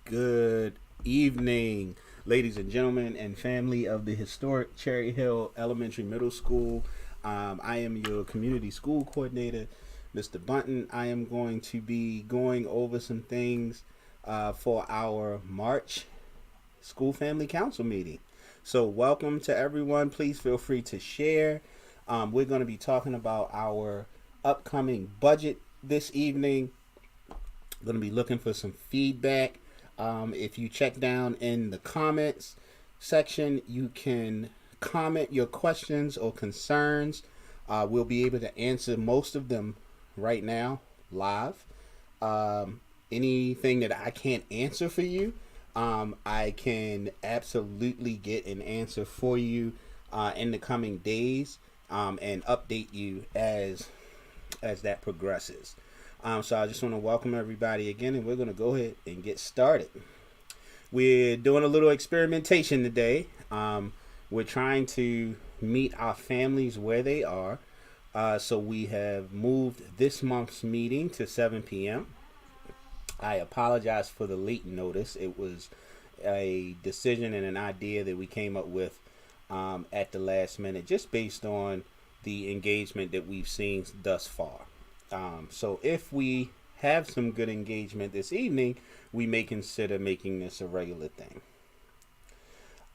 Good evening, ladies and gentlemen, and family of the historic Cherry Hill Elementary Middle School. I am your community school coordinator, Mr. Bunton. I am going to be going over some things for our March School Family Council meeting. So, welcome to everyone. Please feel free to share. We're going to be talking about our upcoming budget this evening. Going to be looking for some feedback. If you check down in the comments section, you can comment your questions or concerns. We'll be able to answer most of them right now, live. Anything that I can't answer for you, I can absolutely get an answer for you in the coming days and update you as that progresses. So I just want to welcome everybody again, and we're going to go ahead and get started. We're doing a little experimentation today. We're trying to meet our families where they are. So we have moved this month's meeting to 7 p.m. I apologize for the late notice. It was a decision and an idea that we came up with at the last minute, just based on the engagement that we've seen thus far. So if we have some good engagement this evening, we may consider making this a regular thing.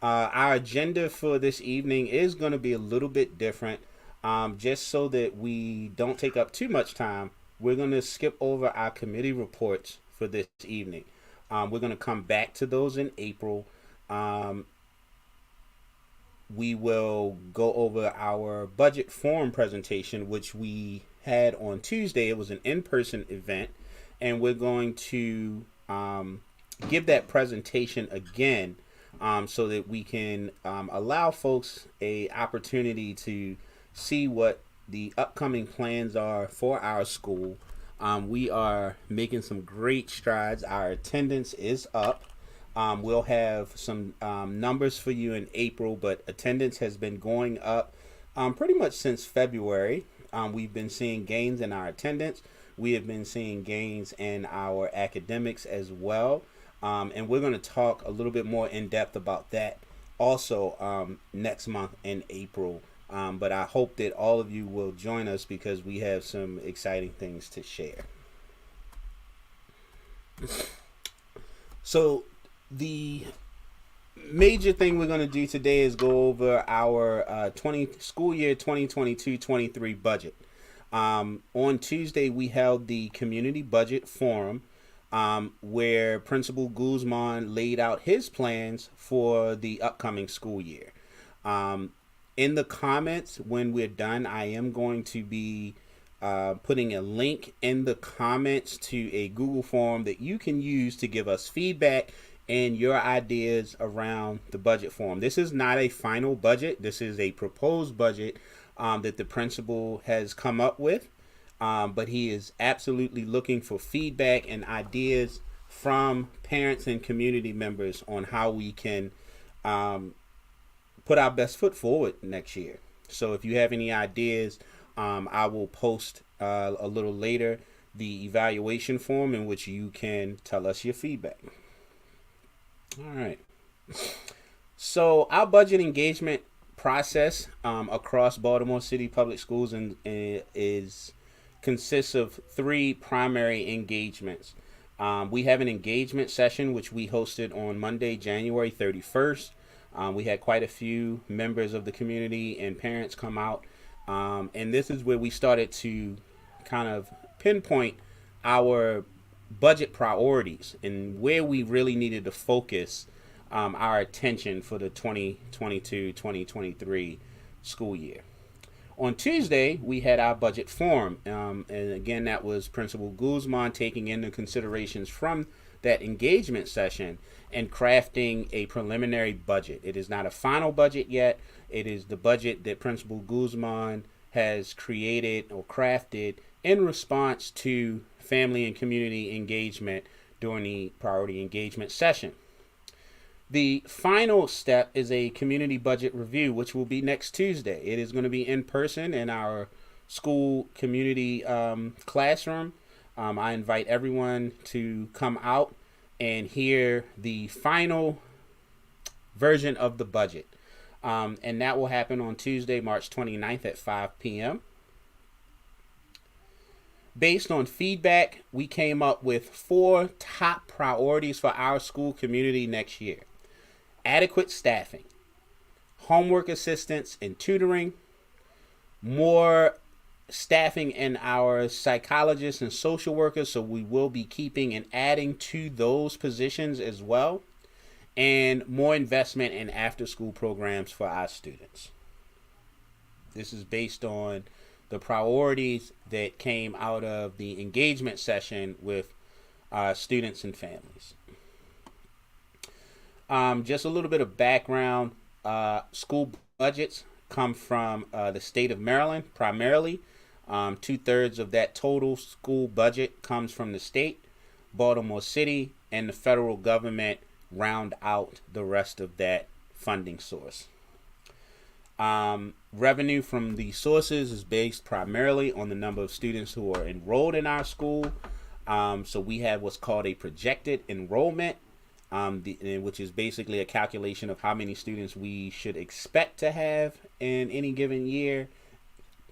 Our agenda for this evening is going to be a little bit different. Just so that we don't take up too much time, we're going to skip over our committee reports for this evening. We're going to come back to those in April. We will go over our budget forum presentation, which we had on Tuesday. It was an in-person event, and we're going to give that presentation again so that we can allow folks a opportunity to see what the upcoming plans are for our school. We are making some great strides. Our attendance is up. We'll have some numbers for you in April, but attendance has been going up pretty much since February. We've been seeing gains in our attendance. We have been seeing gains in our academics as well. And we're going to talk a little bit more in depth about that also next month in April. But I hope that all of you will join us because we have some exciting things to share. So the major thing we're going to do today is go over our school year 2022-23 budget. On Tuesday, we held the community budget forum where Principal Guzman laid out his plans for the upcoming school year. In the comments, when we're done, I am going to be putting a link in the comments to a Google form that you can use to give us feedback and your ideas around the budget form. This is not a final budget. This is a proposed budget that the principal has come up with. But he is absolutely looking for feedback and ideas from parents and community members on how we can put our best foot forward next year. So if you have any ideas, I will post a little later the evaluation form in which you can tell us your feedback. All right. So our budget engagement process across Baltimore City Public Schools consists of three primary engagements. We have an engagement session which we hosted on Monday, January 31st. We had quite a few members of the community and parents come out. And this is where we started to kind of pinpoint our budget priorities and where we really needed to focus our attention for the 2022-2023 school year. On Tuesday, we had our budget forum. And again, that was Principal Guzman taking into considerations from that engagement session and crafting a preliminary budget. It is not a final budget yet. It is the budget that Principal Guzman has created or crafted in response to family and community engagement during the priority engagement session. The final step is a community budget review, which will be next Tuesday. It is going to be in person in our school community classroom. I invite everyone to come out and hear the final version of the budget. And that will happen on Tuesday, March 29th at 5 p.m. Based on feedback, we came up with 4 top priorities for our school community next year: adequate staffing, homework assistance and tutoring, more staffing in our psychologists and social workers, so we will be keeping and adding to those positions as well, and more investment in after school programs for our students. This is based on the priorities that came out of the engagement session with students and families. Just a little bit of background. School budgets come from the state of Maryland primarily. 2/3 of that total school budget comes from the state. Baltimore City and the federal government round out the rest of that funding source. Revenue from these sources is based primarily on the number of students who are enrolled in our school. So we have what's called a projected enrollment, which is basically a calculation of how many students we should expect to have in any given year.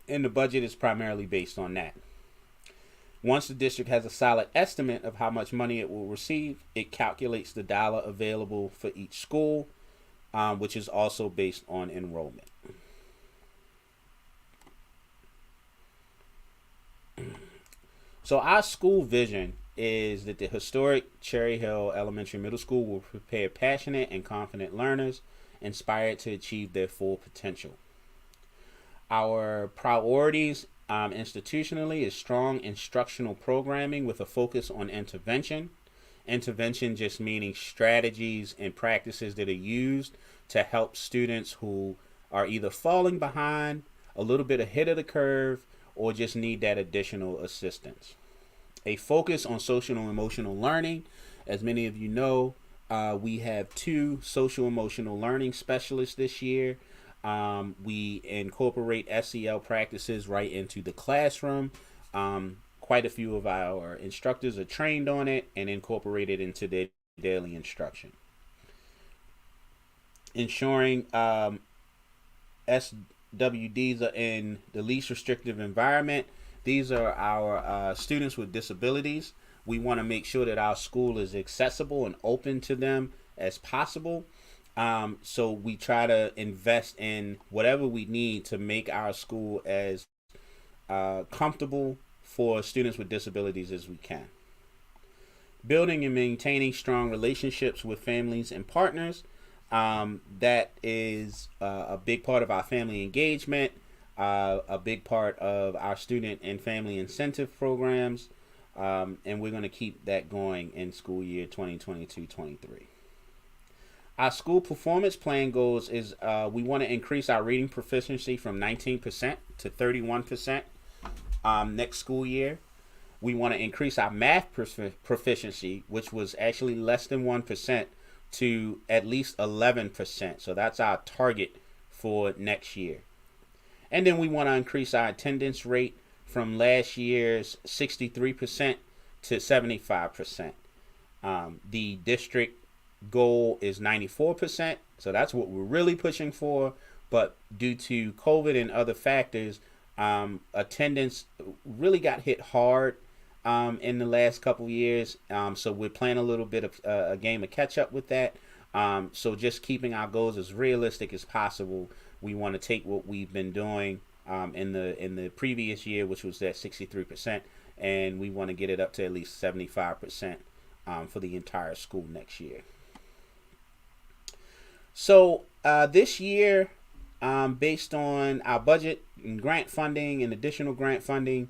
And the budget is primarily based on that. Once the district has a solid estimate of how much money it will receive, it calculates the dollar available for each school, which is also based on enrollment. So our school vision is that the historic Cherry Hill Elementary Middle School will prepare passionate and confident learners inspired to achieve their full potential. Our priorities institutionally is strong instructional programming with a focus on intervention. Intervention just meaning strategies and practices that are used to help students who are either falling behind, a little bit ahead of the curve, or just need that additional assistance. A focus on social and emotional learning. As many of you know, we have 2 social emotional learning specialists this year. We incorporate SEL practices right into the classroom. Quite a few of our instructors are trained on it and incorporate it into their daily instruction. Ensuring SWDs are in the least restrictive environment. These are our students with disabilities. We want to make sure that our school is accessible and open to them as possible. So we try to invest in whatever we need to make our school as comfortable for students with disabilities as we can. Building and maintaining strong relationships with families and partners. That is a big part of our family engagement, a big part of our student and family incentive programs, and we're going to keep that going in school year 2022-23. Our school performance plan goals is we want to increase our reading proficiency from 19% to 31% next school year. We want to increase our math proficiency, which was actually less than 1%, to at least 11%. So that's our target for next year. And then we want to increase our attendance rate from last year's 63% to 75%. The district goal is 94%, so that's what we're really pushing for. But due to COVID and other factors, attendance really got hit hard in the last couple years. So we're playing a little bit of a game of catch up with that. So just keeping our goals as realistic as possible. We want to take what we've been doing in the previous year, which was that 63%, and we want to get it up to at least 75% for the entire school next year. So this year, based on our budget and grant funding and additional grant funding,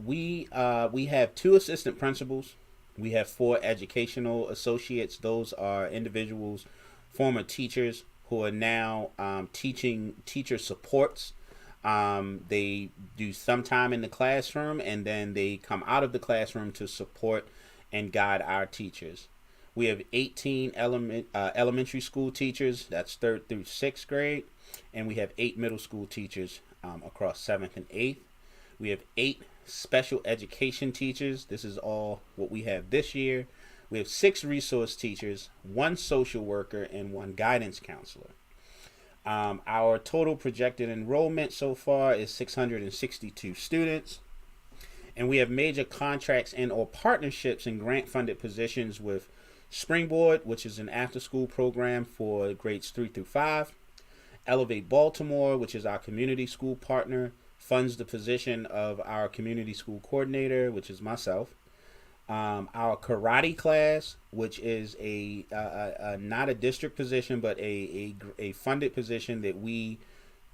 we have 2 assistant principals. We have 4 educational associates. Those are individuals, former teachers who are now teaching teacher supports. They do some time in the classroom, and then they come out of the classroom to support and guide our teachers. We have 18 elementary school teachers, that's 3rd through 6th grade, and we have 8 middle school teachers across 7th and 8th. We have 8 special education teachers. This is all what we have this year. We have 6 resource teachers, 1 social worker, and 1 guidance counselor. Our total projected enrollment so far is 662 students. And we have major contracts and or partnerships and grant funded positions with Springboard, which is an after school program for grades 3 through 5. Elevate Baltimore, which is our community school partner, funds the position of our community school coordinator, which is myself. Our karate class, which is a not a district position, but a funded position that we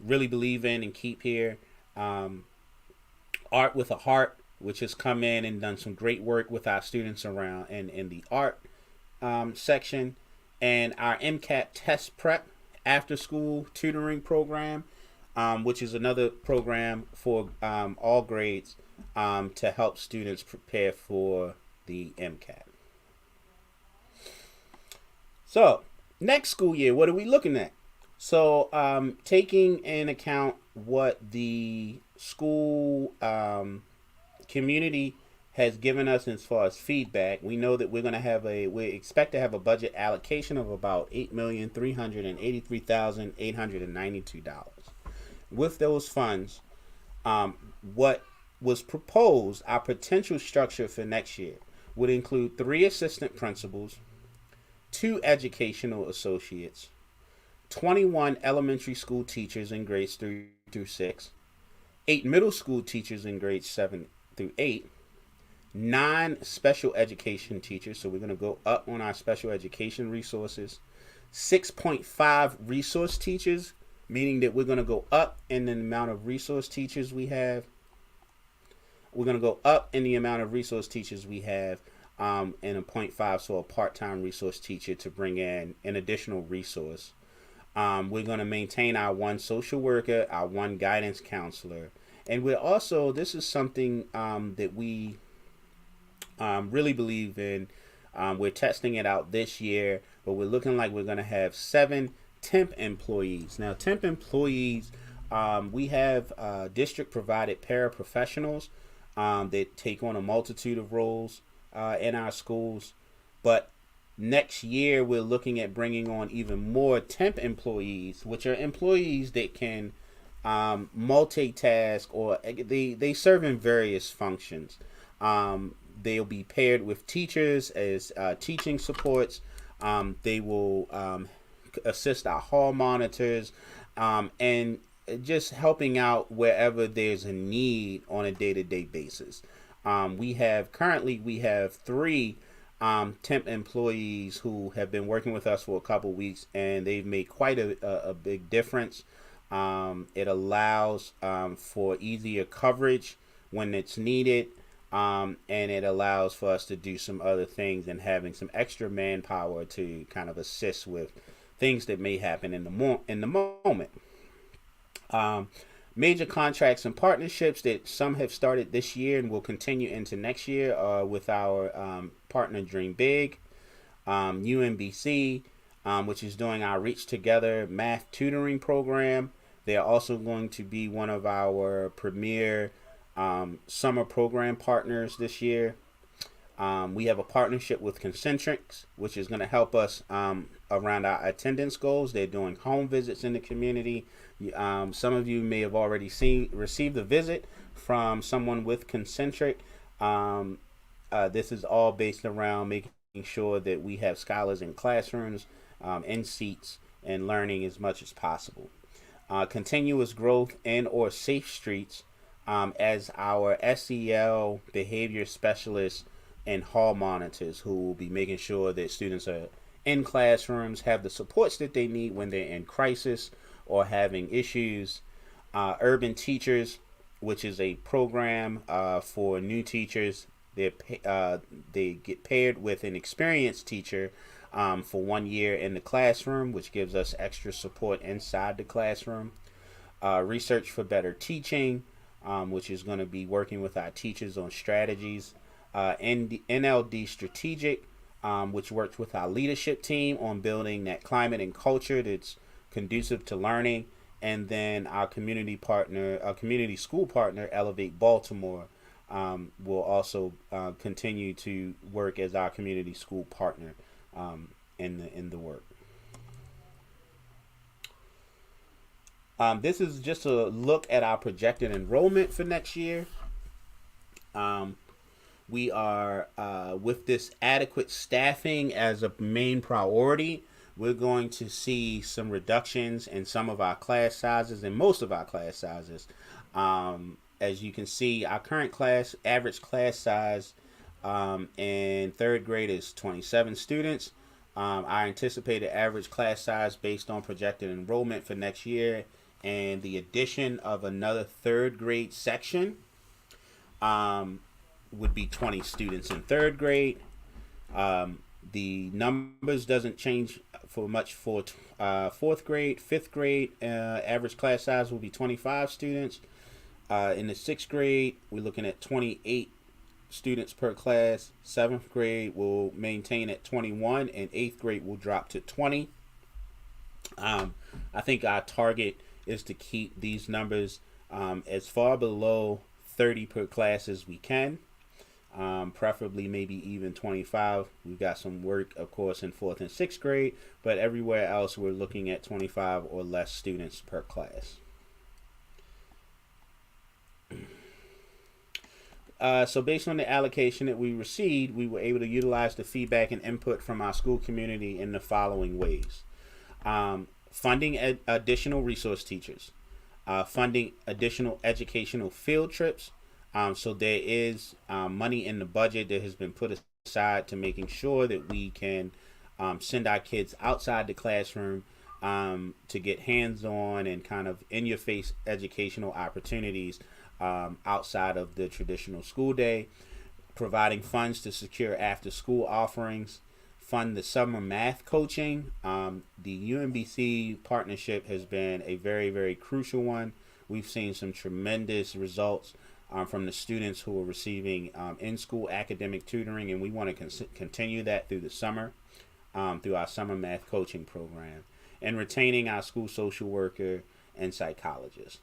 really believe in and keep here. Art with a Heart, which has come in and done some great work with our students around in the art section. And our MCAT test prep after school tutoring program, which is another program for all grades to help students prepare for the MCAT. So next school year, what are we looking at? So taking in account what the school community has given us as far as feedback, we know that we expect to have a budget allocation of about $8,383,892. With those funds, what was proposed, our potential structure for next year would include 3 assistant principals, 2 educational associates, 21 elementary school teachers in grades 3 through 6, 8 middle school teachers in grades 7 through 8, 9 special education teachers, so we're going to go up on our special education resources, 6.5 resource teachers, meaning that we're going to go up in the amount of resource teachers we have. We're going to go up in the amount of resource teachers we have, and a 0.5, so a part-time resource teacher to bring in an additional resource. We're going to maintain our 1 social worker, our 1 guidance counselor. And we're also, this is something that we really believe in. We're testing it out this year, but we're looking like we're going to have 7 temp employees. Now, temp employees, we have district provided paraprofessionals that take on a multitude of roles in our schools. But next year, we're looking at bringing on even more temp employees, which are employees that can multitask, or they serve in various functions. They'll be paired with teachers as teaching supports. They will assist our hall monitors, and just helping out wherever there's a need on a day-to-day basis. We have 3 temp employees who have been working with us for a couple weeks, and they've made quite a big difference. It allows for easier coverage when it's needed, and it allows for us to do some other things and having some extra manpower to kind of assist with things that may happen in the moment. Major contracts and partnerships that some have started this year and will continue into next year with our partner Dream Big, UMBC, which is doing our Reach Together math tutoring program. They are also going to be one of our premier summer program partners this year. We have a partnership with Concentrics, which is going to help us around our attendance goals. They're doing home visits in the community. Some of you may have already received a visit from someone with Concentric. This is all based around making sure that we have scholars in classrooms, in seats, and learning as much as possible. Continuous growth and or safe streets as our SEL behavior specialists and hall monitors, who will be making sure that students are in classrooms, have the supports that they need when they're in crisis or having issues. Urban Teachers, which is a program for new teachers. They get paired with an experienced teacher for 1 year in the classroom, which gives us extra support inside the classroom. Research for Better Teaching, which is going to be working with our teachers on strategies. NLD Strategic, which works with our leadership team on building that climate and culture that's conducive to learning. And then our community school partner, Elevate Baltimore, will also continue to work as our community school partner in the work. This is just a look at our projected enrollment for next year. We are, with this adequate staffing as a main priority, we're going to see some reductions in some of our class sizes and most of our class sizes. As you can see, our current average class size in third grade is 27 students. Our anticipated average class size based on projected enrollment for next year and the addition of another third grade section would be 20 students in third grade. The numbers doesn't change for much for fourth grade. Fifth grade average class size will be 25 students. In the sixth grade, we're looking at 28 students per class. Seventh grade will maintain at 21, and eighth grade will drop to 20. I think our target is to keep these numbers as far below 30 per class as we can. Preferably maybe even 25. We've got some work, of course, in fourth and sixth grade, but everywhere else we're looking at 25 or less students per class. So based on the allocation that we received, we were able to utilize the feedback and input from our school community in the following ways. Funding additional resource teachers, funding additional educational field trips. So there is money in the budget that has been put aside to making sure that we can send our kids outside the classroom to get hands-on and kind of in-your-face educational opportunities outside of the traditional school day, providing funds to secure after-school offerings, fund the summer math coaching. The UMBC partnership has been a very, very crucial one. We've seen some tremendous results from the students who are receiving in-school academic tutoring, and we want to continue that through the summer, through our summer math coaching program, and retaining our school social worker and psychologist.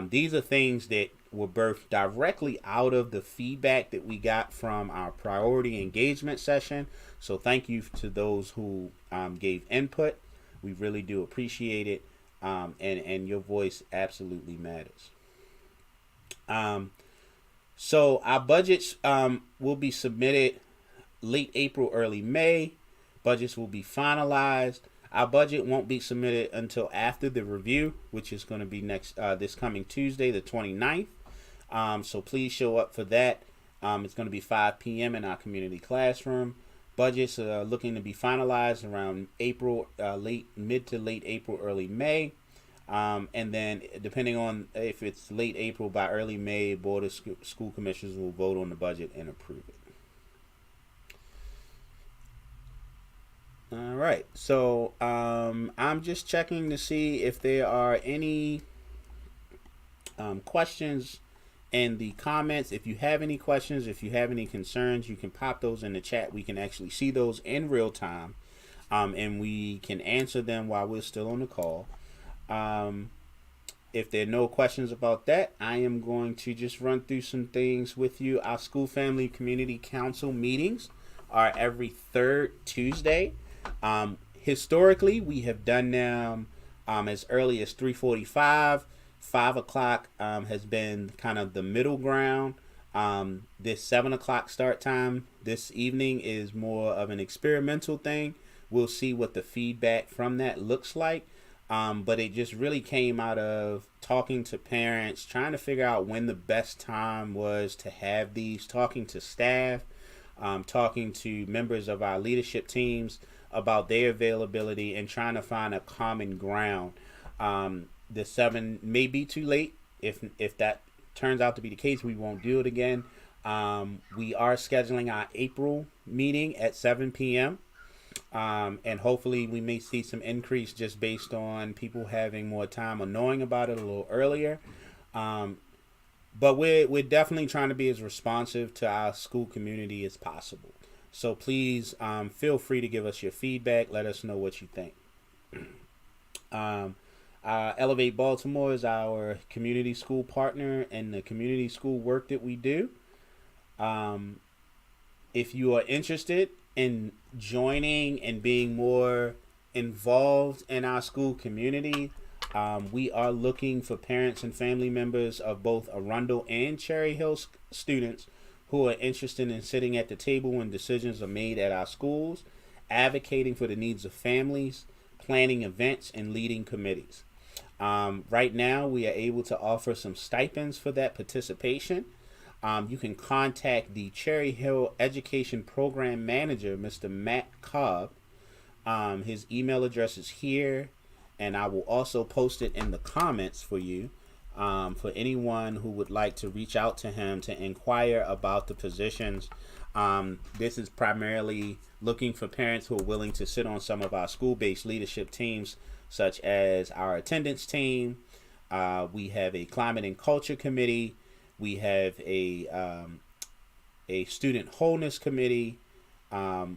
These are things that were birthed directly out of the feedback that we got from our priority engagement session. So thank you to those who gave input. We really do appreciate it, and your voice absolutely matters. So our budgets will be submitted late April, early May. Budgets will be finalized. Our budget won't be submitted until after the review, which is going to be this coming Tuesday, the 29th. So please show up for that. It's going to be 5 p.m. in our community classroom. Budgets are looking to be finalized around April, mid to late April, early May. And then depending on if it's late April, by early May, Board of School Commissioners will vote on the budget and approve it. All right, so I'm just checking to see if there are any questions in the comments. If you have any questions, if you have any concerns, you can pop those in the chat. We can actually see those in real time, and we can answer them while we're still on the call. If there are no questions about that, I am going to just run through some things with you. Our School Family Community Council meetings are every third Tuesday. Historically, we have done them as early as 3:45. 5 o'clock has been kind of the middle ground. This 7 o'clock start time this evening is more of an experimental thing. We'll see what the feedback from that looks like. But it just really came out of talking to parents, trying to figure out when the best time was to have these, talking to staff, talking to members of our leadership teams about their availability, and trying to find a common ground. The 7 may be too late. If that turns out to be the case, we won't do it again. We are scheduling our April meeting at 7 p.m. And hopefully we may see some increase just based on people having more time or knowing about it a little earlier. But we're definitely trying to be as responsive to our school community as possible. So please feel free to give us your feedback. Let us know what you think. Elevate Baltimore is our community school partner and the community school work that we do. Um, if you are interested in joining and being more involved in our school community, we are looking for parents and family members of both Arundel and Cherry Hill students who are interested in sitting at the table when decisions are made at our schools, advocating for the needs of families, planning events, and leading committees. Right now, we are able to offer some stipends for that participation. You can contact the Cherry Hill Education Program Manager, Mr. Matt Cobb. His email address is here, and I will also post it in the comments for you, for anyone who would like to reach out to him to inquire about the positions. This is primarily looking for parents who are willing to sit on some of our school-based leadership teams, such as our attendance team. We have a climate and culture committee. We have a student wholeness committee.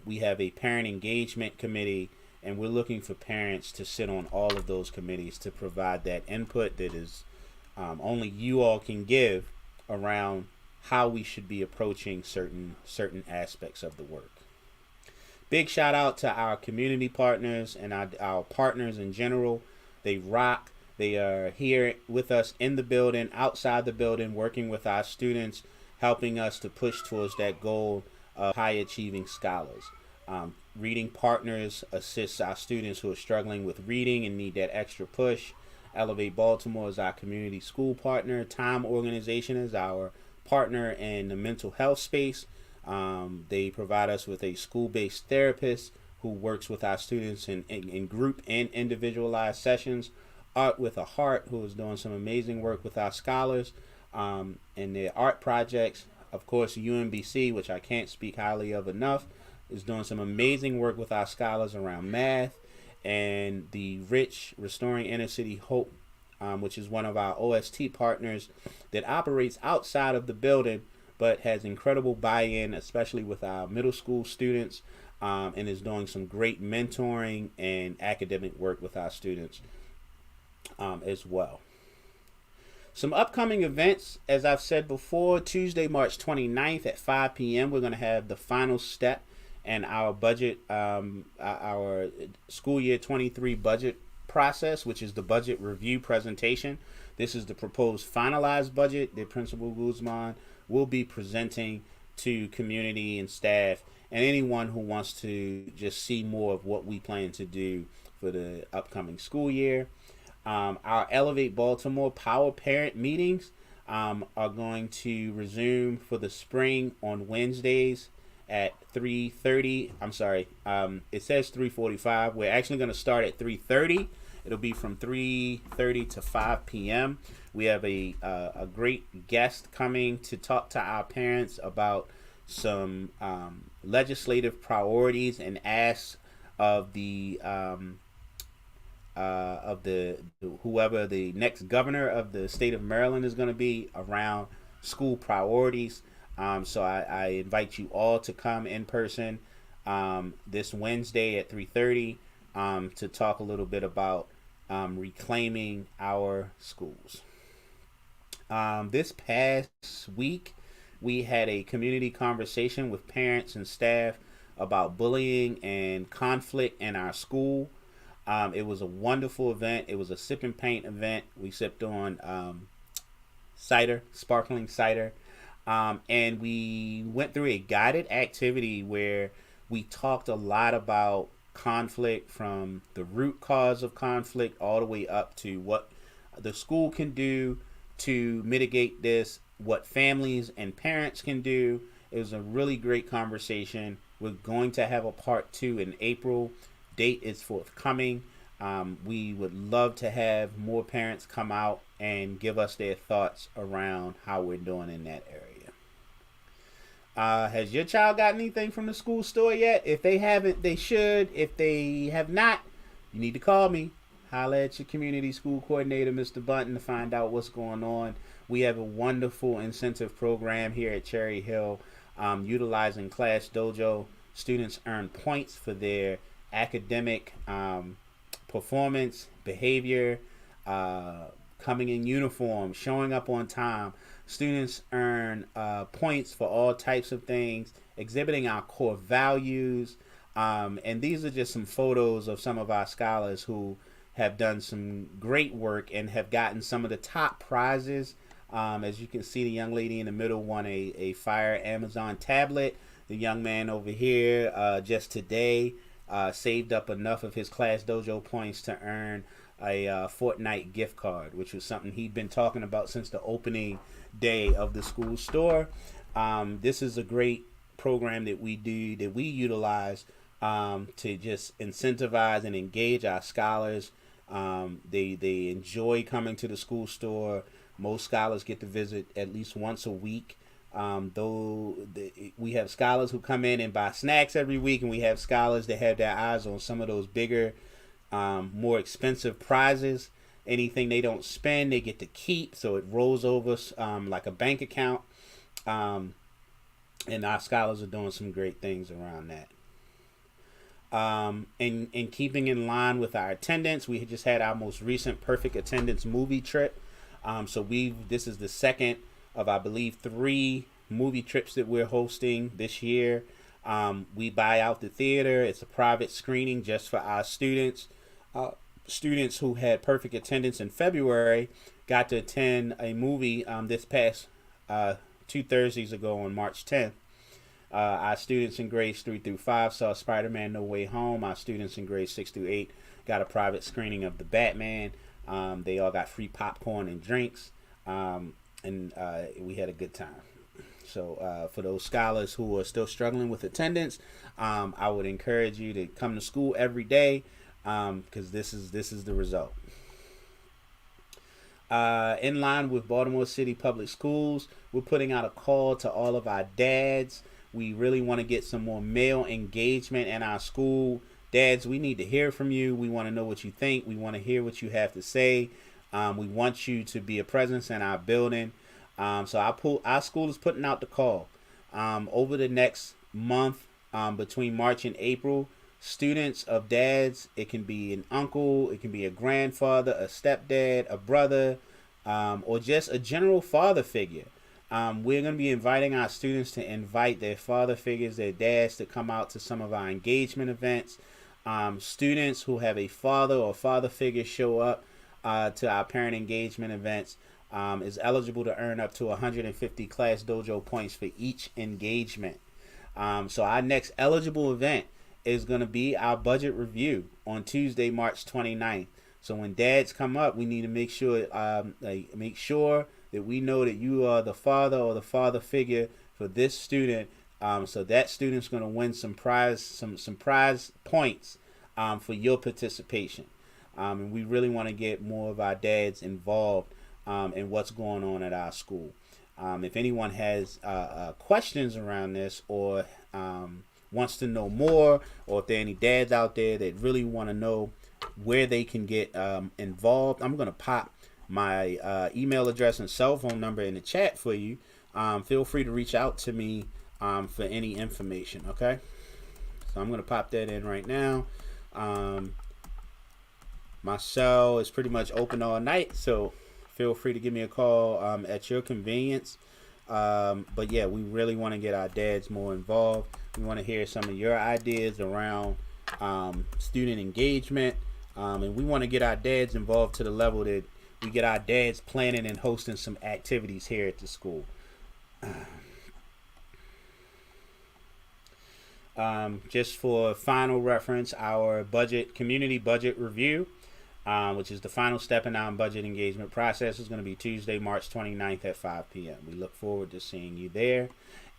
We have a parent engagement committee, and we're looking for parents to sit on all of those committees to provide that input that is only you all can give around how we should be approaching certain aspects of the work. Big shout out to our community partners and our partners in general. They rock. They are here with us in the building, outside the building, working with our students, helping us to push towards that goal of high achieving scholars. Reading Partners assists our students who are struggling with reading and need that extra push. Elevate Baltimore is our community school partner. Time Organization is our partner in the mental health space. They provide us with a school-based therapist who works with our students in group and individualized sessions. Art with a Heart, who is doing some amazing work with our scholars in their art projects. Of course, UMBC, which I can't speak highly of enough, is doing some amazing work with our scholars around math. And the Rich Restoring Inner City Hope, which is one of our OST partners that operates outside of the building but has incredible buy-in, especially with our middle school students, and is doing some great mentoring and academic work with our students as well. Some upcoming events, as I've said before, Tuesday, March 29th at 5 p.m., we're going to have the final step in our budget, our school year 23 budget process, which is the budget review presentation. This is the proposed finalized budget that Principal Guzman will be presenting to community and staff and anyone who wants to just see more of what we plan to do for the upcoming school year. Our Elevate Baltimore Power Parent meetings are going to resume for the spring on Wednesdays at 3:30. I'm sorry, it says 3:45. We're actually going to start at 3:30. It'll be from 3:30 to 5 p.m. We have a great guest coming to talk to our parents about some legislative priorities and asks of the whoever the next governor of the state of Maryland is going to be around school priorities. So I invite you all to come in person this Wednesday at 3:30 to talk a little bit about reclaiming our schools. This past week, we had a community conversation with parents and staff about bullying and conflict in our school. It was a wonderful event. It was a sip and paint event. We sipped on cider, sparkling cider. And we went through a guided activity where we talked a lot about conflict, from the root cause of conflict all the way up to what the school can do to mitigate this, what families and parents can do. It was a really great conversation. We're going to have a part 2 in April. Date is forthcoming. We would love to have more parents come out and give us their thoughts around how we're doing in that area. Has your child got anything from the school store yet? If they haven't, they should. If they have not, you need to call me. Holla at your community school coordinator, Mr. Bunton, to find out what's going on. We have a wonderful incentive program here at Cherry Hill, utilizing Class Dojo. Students earn points for their academic performance, behavior, coming in uniform, showing up on time. Students earn points for all types of things, exhibiting our core values. And these are just some photos of some of our scholars who have done some great work and have gotten some of the top prizes. As you can see, the young lady in the middle won a Fire Amazon tablet. The young man over here just today saved up enough of his Class Dojo points to earn a Fortnite gift card, which was something he'd been talking about since the opening day of the school store. This is a great program that we do, that we utilize to just incentivize and engage our scholars. They enjoy coming to the school store. Most scholars get to visit at least once a week. We have scholars who come in and buy snacks every week, and we have scholars that have their eyes on some of those bigger, more expensive prizes. Anything they don't spend, they get to keep, so it rolls over like a bank account. And our scholars are doing some great things around that. And keeping in line with our attendance, we just had our most recent perfect attendance movie trip. So this is the second of, I believe, 3 movie trips that we're hosting this year. We buy out the theater. It's a private screening just for our students. Students who had perfect attendance in February got to attend a movie this past 2 Thursdays ago on March 10th. Our students in grades 3 through 5 saw Spider-Man No Way Home. Our students in grades 6 through 8 got a private screening of The Batman. They all got free popcorn and drinks, and we had a good time. So for those scholars who are still struggling with attendance, I would encourage you to come to school every day, because this is the result. In line with Baltimore City Public Schools, we're putting out a call to all of our dads. We really want to get some more male engagement in our school. Dads, we need to hear from you. We want to know what you think. We want to hear what you have to say. We want you to be a presence in our building. So our school is putting out the call. Over the next month, between March and April, students of dads, it can be an uncle, it can be a grandfather, a stepdad, a brother, or just a general father figure. We're going to be inviting our students to invite their father figures, their dads, to come out to some of our engagement events. Students who have a father or father figure show up to our parent engagement events is eligible to earn up to 150 Class Dojo points for each engagement. So our next eligible event is going to be our budget review on Tuesday, March 29th. So when dads come up, we need to make sure that we know that you are the father or the father figure for this student. So that student's going to win some prize points for your participation. And we really want to get more of our dads involved in what's going on at our school. If anyone has questions around this, or wants to know more, or if there are any dads out there that really want to know where they can get involved, I'm going to pop my email address and cell phone number in the chat for you. Feel free to reach out to me for any information, okay? So I'm going to pop that in right now. My cell is pretty much open all night, so feel free to give me a call at your convenience. But yeah, we really want to get our dads more involved. We want to hear some of your ideas around student engagement, and we want to get our dads involved to the level that we get our dads planning and hosting some activities here at the school. Just for final reference, our community budget review, which is the final step in our budget engagement process, is going to be Tuesday, March 29th at 5 p.m. We look forward to seeing you there.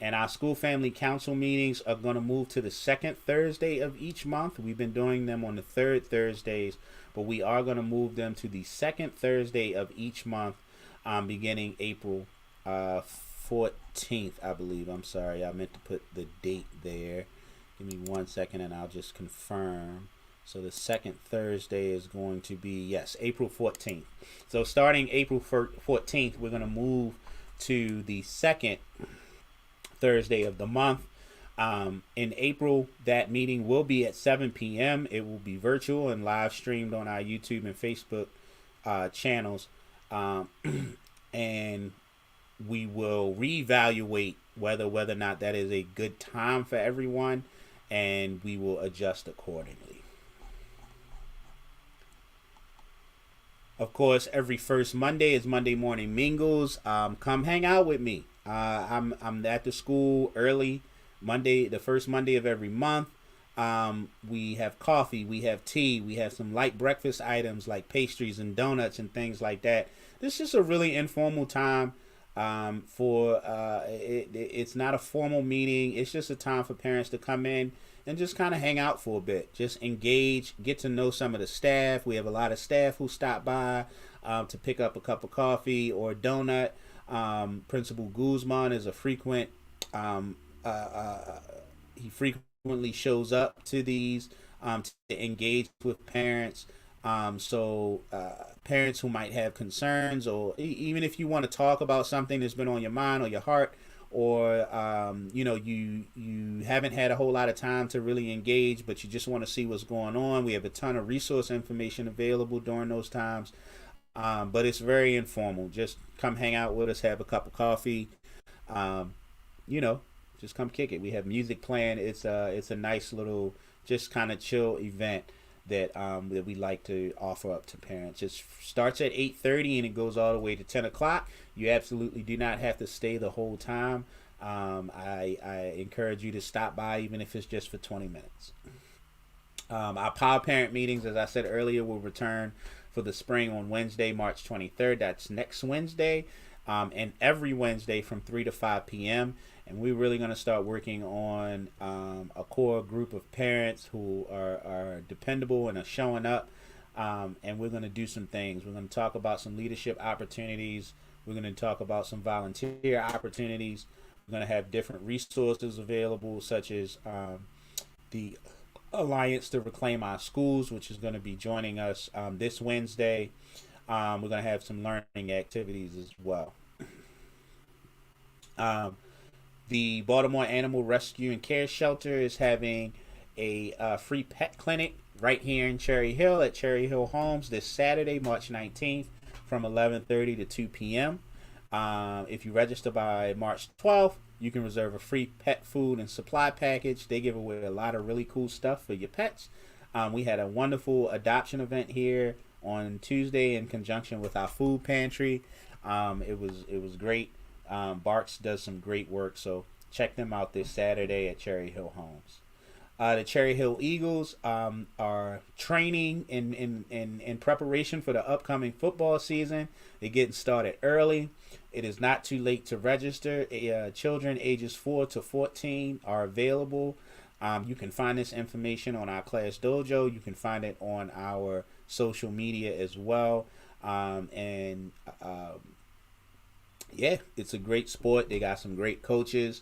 And our school family council meetings are going to move to the second Thursday of each month. We've been doing them on the third Thursdays, but we are going to move them to the second Thursday of each month, beginning April 14th, I believe. I'm sorry, I meant to put the date there. Give me 1 second and I'll just confirm. So the second Thursday is going to be, yes, April 14th. So starting April 14th, we're going to move to the second Thursday of the month. In April, that meeting will be at 7 p.m. It will be virtual and live streamed on our YouTube and Facebook channels. And we will reevaluate whether or not that is a good time for everyone, and we will adjust accordingly. Of course, every first Monday is Monday Morning Mingles. Come hang out with me. I'm at the school early Monday, the first Monday of every month. We have coffee, we have tea, we have some light breakfast items like pastries and donuts and things like that. This is just a really informal time. It's not a formal meeting. It's just a time for parents to come in and just kind of hang out for a bit, just engage, get to know some of the staff. We have a lot of staff who stop by to pick up a cup of coffee or a donut. Principal Guzman is a frequent. Um, he frequently shows up to these to engage with parents. Parents who might have concerns, or even if you want to talk about something that's been on your mind or your heart, or you haven't had a whole lot of time to really engage, but you just want to see what's going on. We have a ton of resource information available during those times, but it's very informal. Just come hang out with us, have a cup of coffee, um, you know, just come kick it. We have music playing. It's a nice little just kind of chill event that we like to offer up to parents. It starts at 8:30 and it goes all the way to 10 o'clock. You absolutely do not have to stay the whole time. I encourage you to stop by even if it's just for 20 minutes. Our Power Parent meetings, as I said earlier, will return for the spring on Wednesday, March 23rd. That's next Wednesday, and every Wednesday from 3 to 5 p.m. And we're really going to start working on a core group of parents who are dependable and are showing up. And we're going to do some things. We're going to talk about some leadership opportunities. We're going to talk about some volunteer opportunities. We're going to have different resources available, such as the Alliance to Reclaim Our Schools, which is going to be joining us this Wednesday. We're going to have some learning activities as well. The Baltimore Animal Rescue and Care Shelter is having a free pet clinic right here in Cherry Hill at Cherry Hill Homes this Saturday, March 19th from 11:30 to 2 p.m. If you register by March 12th, you can reserve a free pet food and supply package. They give away a lot of really cool stuff for your pets. We had a wonderful adoption event here on Tuesday in conjunction with our food pantry. It was great. Barks does some great work, so check them out this Saturday at Cherry Hill Homes. The Cherry Hill Eagles are training in preparation for the upcoming football season. They're getting started early. It is not too late to register. Children ages 4 to 14 are available. You can find this information on our Class Dojo. You can find it on our social media as well. Yeah, it's a great sport. They got some great coaches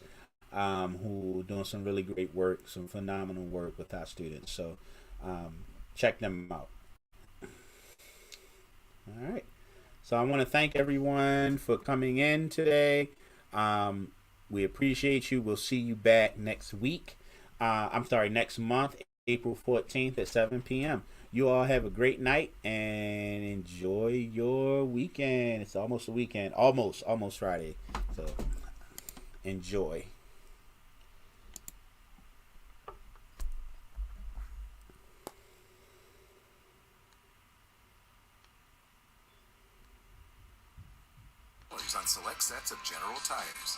who are doing some really great work, some phenomenal work with our students. So check them out. All right. So I want to thank everyone for coming in today. We appreciate you. We'll see you back next week. Next month, April 14th at 7 p.m. You all have a great night and enjoy your weekend. It's almost a weekend. Almost Friday. So enjoy. On select sets of General Tires.